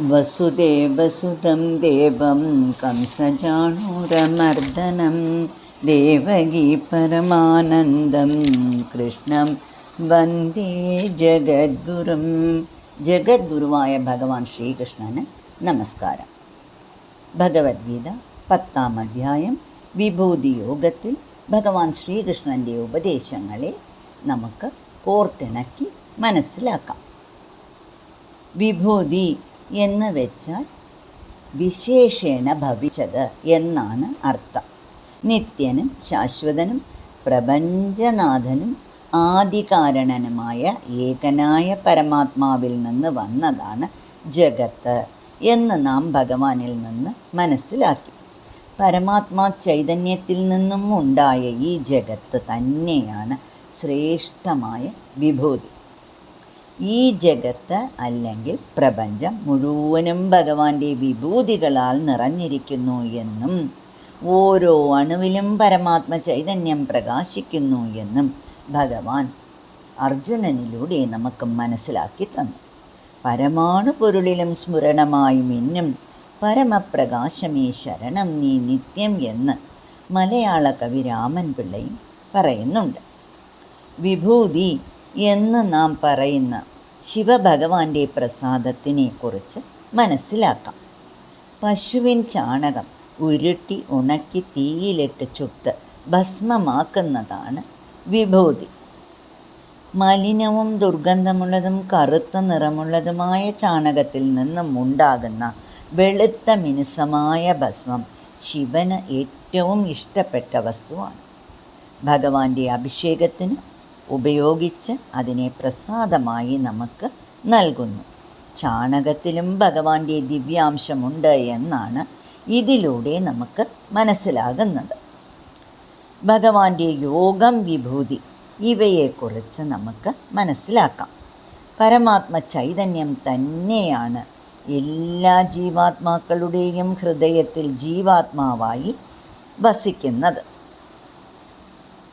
വസുദേവസുതം ദേവം കംസചാണൂരമർദ്ദനം ദേവകീ പരമാനന്ദം കൃഷ്ണം വന്ദേ ജഗദ്ഗുരും. ജഗദ്ഗുരുവായ ഭഗവാൻ ശ്രീകൃഷ്ണന് നമസ്കാരം. ഭഗവത്ഗീത 10-ാം അധ്യായം വിഭൂതി യോഗത്തിൽ ഭഗവാൻ ശ്രീകൃഷ്ണൻ്റെ ഉപദേശങ്ങളെ നമുക്ക് കോർത്തിണക്കി മനസ്സിലാക്കാം. വിഭൂതി എന്ന് വെച്ചാൽ വിശേഷേണ ഭവിച്ചത് എന്നാണ് അർത്ഥം. നിത്യനും ശാശ്വതനും പ്രപഞ്ചനാഥനും ആദികാരണനുമായ ഏകനായ പരമാത്മാവിൽ നിന്ന് വന്നതാണ് ജഗത്ത് എന്ന് നാം ഭഗവാനിൽ നിന്ന് മനസ്സിലാക്കി. പരമാത്മാ ചൈതന്യത്തിൽ നിന്നും ഉണ്ടായ ഈ ജഗത്ത് തന്നെയാണ് ശ്രേഷ്ഠമായ വിഭൂതി. ഈ ജഗത്ത് അല്ലെങ്കിൽ പ്രപഞ്ചം മുഴുവനും ഭഗവാന്റെ വിഭൂതികളാൽ നിറഞ്ഞിരിക്കുന്നു എന്നും ഓരോ അണുവിലും പരമാത്മ ചൈതന്യം പ്രകാശിക്കുന്നു എന്നും ഭഗവാൻ അർജുനനിലൂടെ നമുക്ക് മനസ്സിലാക്കി തന്നു. പരമാണു പൊരുളിലും സ്ഫുരണമായി മിന്നും പരമപ്രകാശമേ ശരണം നീ നിത്യം എന്ന് മലയാള കവി രാമൻ പിള്ളയും പറയുന്നുണ്ട്. വിഭൂതി എന്ന് നാം പറയുന്ന ശിവഭഗവാന്റെ പ്രസാദത്തിനെ കുറിച്ച് മനസ്സിലാക്കാം. പശുവിൻ ചാണകം ഉരുട്ടി ഉണക്കി തീയിലിട്ട് ചുട്ട് ഭസ്മമാക്കുന്നതാണ് വിഭൂതി. മലിനവും ദുർഗന്ധമുള്ളതും കറുത്ത നിറമുള്ളതുമായ ചാണകത്തിൽ നിന്നും ഉണ്ടാകുന്ന വെളുത്ത മിനുസമായ ഭസ്മം ശിവന് ഏറ്റവും ഇഷ്ടപ്പെട്ട വസ്തുവാണ്. ഭഗവാന്റെ അഭിഷേകത്തിന് ഉപയോഗിച്ച് അതിനെ പ്രസാദമായി നമുക്ക് നൽകുന്നു. ചാണകത്തിലും ഭഗവാന്റെ ദിവ്യാംശമുണ്ട് എന്നാണ് ഇതിലൂടെ നമുക്ക് മനസ്സിലാകുന്നത്. ഭഗവാന്റെ യോഗം, വിഭൂതി ഇവയെക്കുറിച്ച് നമുക്ക് മനസ്സിലാക്കാം. പരമാത്മ ചൈതന്യം തന്നെയാണ് എല്ലാ ജീവാത്മാക്കളുടെയും ഹൃദയത്തിൽ ജീവാത്മാവായി വസിക്കുന്നത്.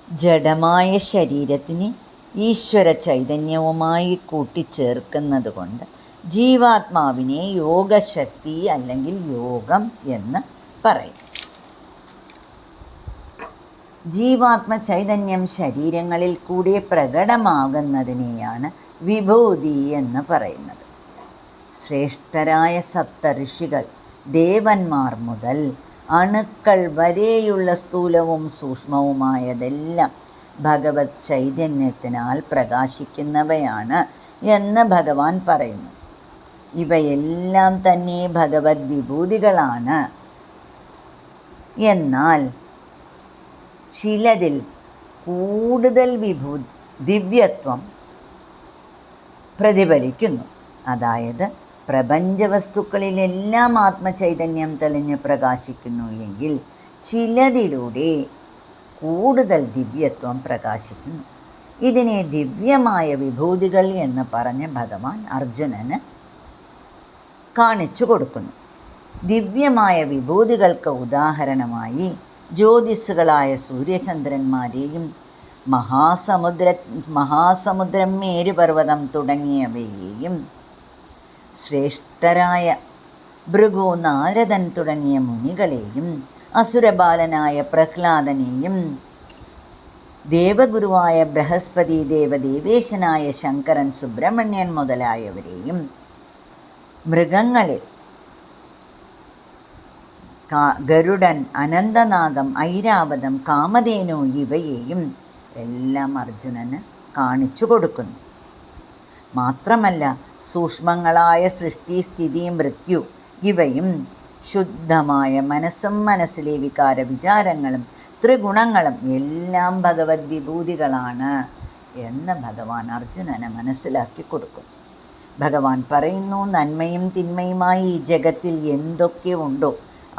ജഡമായ ശരീരത്തിനെ ഈശ്വര ചൈതന്യവുമായി കൂട്ടിച്ചേർക്കുന്നത് കൊണ്ട് ജീവാത്മാവിനെ യോഗശക്തി അല്ലെങ്കിൽ യോഗം എന്ന് പറയും. ജീവാത്മ ചൈതന്യം ശരീരങ്ങളിൽ കൂടി പ്രകടമാകുന്നതിനെയാണ് വിഭൂതി എന്ന് പറയുന്നത്. ശ്രേഷ്ഠരായ സപ്തഋഷികൾ, ദേവന്മാർ മുതൽ അണുക്കൾ വരെയുള്ള സ്ഥൂലവും സൂക്ഷ്മവുമായതെല്ലാം ഭഗവത് ചൈതന്യത്തിനാൽ പ്രകാശിക്കുന്നവയാണ് എന്ന് ഭഗവാൻ പറയുന്നു. ഇവയെല്ലാം തന്നെ ഭഗവത് വിഭൂതികളാണ്. എന്നാൽ ചിലതിൽ കൂടുതൽ ദിവ്യത്വം പ്രതിഫലിക്കുന്നു. അതായത് പ്രപഞ്ചവസ്തുക്കളിലെല്ലാം ആത്മചൈതന്യം തെളിഞ്ഞ് പ്രകാശിക്കുന്നു എങ്കിൽ ചിലതിലൂടെ കൂടുതൽ ദിവ്യത്വം പ്രകാശിക്കുന്നു. ഇതിനെ ദിവ്യമായ വിഭൂതികൾ എന്ന് പറഞ്ഞ് ഭഗവാൻ അർജുനന് കാണിച്ചു കൊടുക്കുന്നു. ദിവ്യമായ വിഭൂതികൾക്ക് ഉദാഹരണമായി ജ്യോതിസ്സുകളായ സൂര്യചന്ദ്രന്മാരെയും മഹാസമുദ്രം, മേരുപർവ്വതം തുടങ്ങിയവയെയും ശ്രേഷ്ഠരായ ഭൃഗു, നാരദൻ തുടങ്ങിയ മുനികളെയും അസുരബാലനായ പ്രഹ്ലാദനെയും ദേവഗുരുവായ ബൃഹസ്പതി, ദേവദേവേശനായ ശങ്കരൻ, സുബ്രഹ്മണ്യൻ മുതലായവരെയും മൃഗങ്ങളിൽ ഗരുഡൻ, അനന്തനാഗം, ഐരാവതം, കാമധേനു ഇവയെയും എല്ലാം അർജുനന് കാണിച്ചു കൊടുക്കുന്നു. മാത്രമല്ല സൂക്ഷ്മങ്ങളായ സൃഷ്ടി, സ്ഥിതി, മൃത്യു ഇവയും ശുദ്ധമായ മനസ്സും മനസ്സിലെ വികാര വിചാരങ്ങളും ത്രിഗുണങ്ങളും എല്ലാം ഭഗവത് വിഭൂതികളാണ് എന്ന് ഭഗവാൻ അർജുനന് മനസ്സിലാക്കി കൊടുക്കുന്നു. ഭഗവാൻ പറയുന്നു, നന്മയും തിന്മയുമായി ഈ ജഗത്തിൽ എന്തൊക്കെ ഉണ്ടോ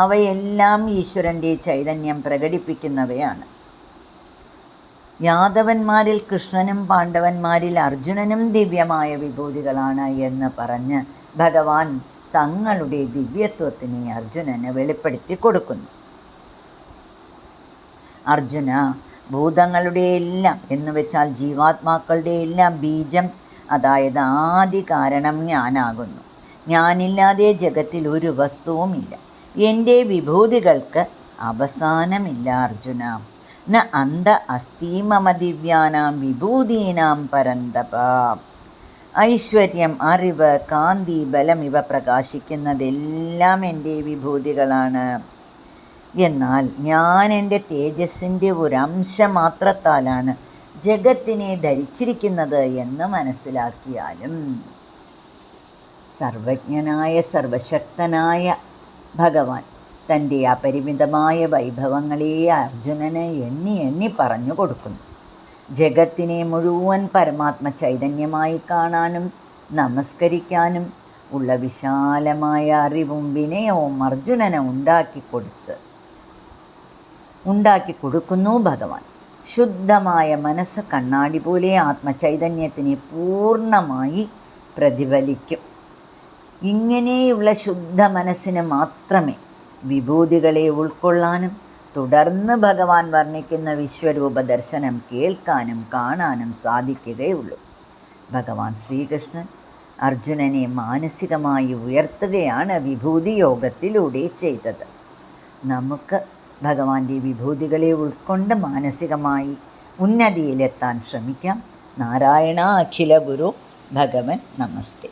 അവയെല്ലാം ഈശ്വരൻ്റെ ചൈതന്യം പ്രകടിപ്പിക്കുന്നവയാണ്. യാദവന്മാരിൽ കൃഷ്ണനും പാണ്ഡവന്മാരിൽ അർജുനനും ദിവ്യമായ വിഭൂതികളാണ് എന്ന് പറഞ്ഞ് ഭഗവാൻ തങ്ങളുടെ ദിവ്യത്വത്തിനെ അർജുനന് വെളിപ്പെടുത്തി കൊടുക്കുന്നു. അർജുന, ഭൂതങ്ങളുടെ എല്ലാം എന്ന് വെച്ചാൽ ജീവാത്മാക്കളുടെ എല്ലാം ബീജം, അതായത് ആദി കാരണം ഞാനാകുന്നു. ഞാനില്ലാതെ ജഗത്തിൽ ഒരു വസ്തുവുമില്ല. എൻ്റെ വിഭൂതികൾക്ക് അവസാനമില്ല അർജുന. ന അന്ത അസ്തി മമ ദിവ്യാനാം വിഭൂതീനാം പരന്തപ. ഐശ്വര്യം, അറിവ്, കാന്തി, ബലം ഇവ പ്രകാശിക്കുന്നതെല്ലാം എൻ്റെ വിഭൂതികളാണ്. എന്നാൽ ഞാൻ എൻ്റെ തേജസ്സിൻ്റെ ഒരംശമാത്രത്താലാണ് ജഗത്തിനെ ധരിച്ചിരിക്കുന്നത് എന്ന് മനസ്സിലാക്കിയാലും സർവജ്ഞനായ സർവശക്തനായ ഭഗവാൻ തൻ്റെ അപരിമിതമായ വൈഭവങ്ങളെ അർജുനന് എണ്ണി എണ്ണി പറഞ്ഞു കൊടുക്കുന്നു. ജഗത്തിനെ മുഴുവൻ പരമാത്മ ചൈതന്യമായി കാണാനും നമസ്കരിക്കാനും ഉള്ള വിശാലമായ അറിവും വിനയവും അർജുനന് ഉണ്ടാക്കി കൊടുക്കുന്നു ഭഗവാൻ. ശുദ്ധമായ മനസ്സ് കണ്ണാടി പോലെ ആത്മചൈതന്യത്തിനെ പൂർണ്ണമായി പ്രതിഫലിക്കും. ഇങ്ങനെയുള്ള ശുദ്ധ മനസ്സിന് മാത്രമേ വിഭൂതികളെ ഉൾക്കൊള്ളാനും തുടർന്ന് ഭഗവാൻ വർണ്ണിക്കുന്ന വിശ്വരൂപ ദർശനം കേൾക്കാനും കാണാനും സാധിക്കുകയുള്ളൂ. ഭഗവാൻ ശ്രീകൃഷ്ണൻ അർജുനനെ മാനസികമായി ഉയർത്തുകയാണ് വിഭൂതി യോഗത്തിലൂടെ ചെയ്തത്. നമുക്ക് ഭഗവാന്റെ വിഭൂതികളെ ഉൾക്കൊണ്ട് മാനസികമായി ഉന്നതിയിലെത്താൻ ശ്രമിക്കാം. നാരായണ അഖില ഗുരു ഭഗവൻ നമസ്തേ.